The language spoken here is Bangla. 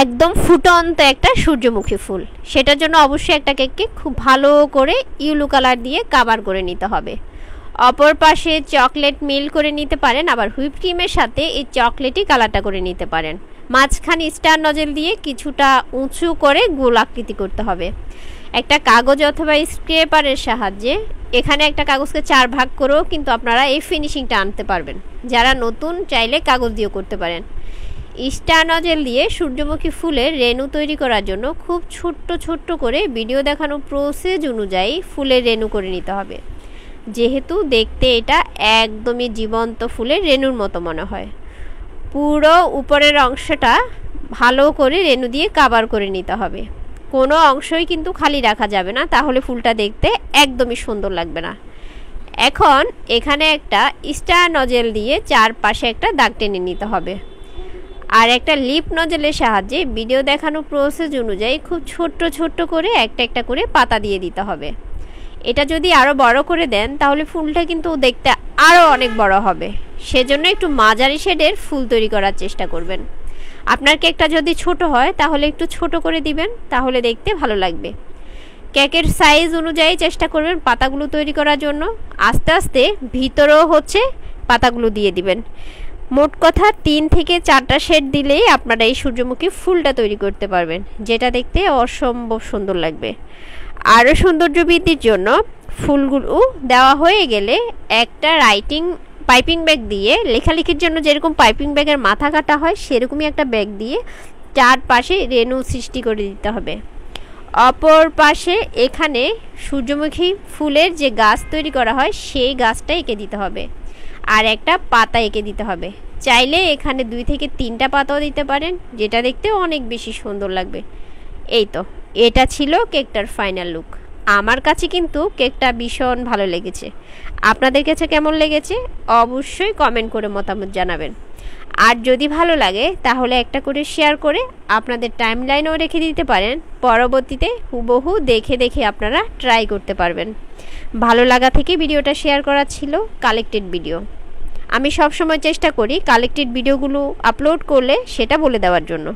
একদম ফুটন্ত একটা সূর্যমুখী ফুল। সেটার জন্য অবশ্যই একটা কেককে খুব ভালো করে ইয়েলো কালার দিয়ে কাভার করে নিতে হবে। অপর পাশে চকলেট মিল করে নিতে পারেন, আবার হুইপ ক্রিমের সাথে এই চকলেটই কালারটা করে নিতে পারেন। মাঝখানে স্টার নজেল দিয়ে কিছুটা উঁচু করে গোল আকৃতি করতে হবে। একটা কাগজ অথবা স্ক্রেপারের সাহায্যে এখানে একটা কাগজকে 4 ভাগ করেও কিন্তু আপনারা এই ফিনিশিংটা আনতে পারবেন। যারা নতুন চাইলে কাগজ দিয়েও করতে পারেন। স্টার নজেল দিয়ে সূর্যমুখী ফুলের রেণু তৈরি করার জন্য খুব ছোট্ট ছোট্ট করে ভিডিও দেখানো প্রসেস অনুযায়ী ফুলের রেণু করে নিতে হবে। যেহেতু দেখতে এটা একদমই জীবন্ত ফুলের রেণুর মতো মনে হয়। পুরো উপরের অংশটা ভালো করে রেণু দিয়ে কাভার করে নিতে হবে। কোনো অংশই কিন্তু খালি রাখা যাবে না, তাহলে ফুলটা দেখতে একদমই সুন্দর লাগবে না। এখন এখানে একটা স্টার নজেল দিয়ে চারপাশে একটা দাগ টেনে নিতে হবে। আর একটা লিপ নজেলের সাহায্যে ভিডিও দেখানো প্রসেস অনুযায়ী খুব ছোট্ট ছোট্ট করে একটা একটা করে পাতা দিয়ে দিতে হবে। এটা যদি আরও বড় করে দেন তাহলে ফুলটা কিন্তু দেখতে আরও অনেক বড় হবে। সেজন্য একটু মাঝারি শেডের ফুল তৈরি করার চেষ্টা করবেন। আপনার কেকটা যদি ছোট হয় তাহলে একটু ছোট করে দিবেন, তাহলে দেখতে ভালো লাগবে। কেকের সাইজ অনুযায়ী চেষ্টা করবেন পাতাগুলো তৈরি করার জন্য। আস্তে আস্তে ভিতরেও পাতাগুলো দিয়ে দিবেন। মোট কথা 3 থেকে 4টা শেড দিলেই আপনারা এই সূর্যমুখী ফুলটা তৈরি করতে পারবেন, যেটা দেখতে অসম্ভব সুন্দর লাগবে। আরও সৌন্দর্য বৃদ্ধির জন্য ফুলগুলো দেওয়া হয়ে গেলে একটা পাইপিং ব্যাগ দিয়ে, লেখালেখির জন্য যেরকম পাইপিং ব্যাগের মাথা কাটা হয় সেরকমই একটা ব্যাগ দিয়ে চারপাশে রেণু সৃষ্টি করে দিতে হবে। অপর পাশে এখানে সূর্যমুখী ফুলের যে গাছ তৈরি করা হয় সেই গাছটা এঁকে দিতে হবে, আর একটা পাতা এঁকে দিতে হবে। চাইলে এখানে 2 থেকে 3টা পাতাও দিতে পারেন, যেটা দেখতে অনেক বেশি সুন্দর লাগবে। এই তো, এটা ছিল কেকটার ফাইনাল লুক। আমার কাছে কিন্তু কেকটা ভীষণ ভালো লেগেছে। আপনাদের কাছে কেমন লেগেছে অবশ্যই কমেন্ট করে মতামত জানাবেন। আর যদি ভালো লাগে তাহলে একটা করে শেয়ার করে আপনাদের টাইমলাইনেও রেখে দিতে পারেন। পরবর্তীতে হুবহু দেখে দেখে আপনারা ট্রাই করতে পারবেন। ভালো লাগা থেকে ভিডিওটা শেয়ার করা ছিল কালেক্টেড ভিডিও। আমি সব সময় চেষ্টা করি কালেক্টেড ভিডিওগুলো আপলোড করলে সেটা বলে দেওয়ার জন্য।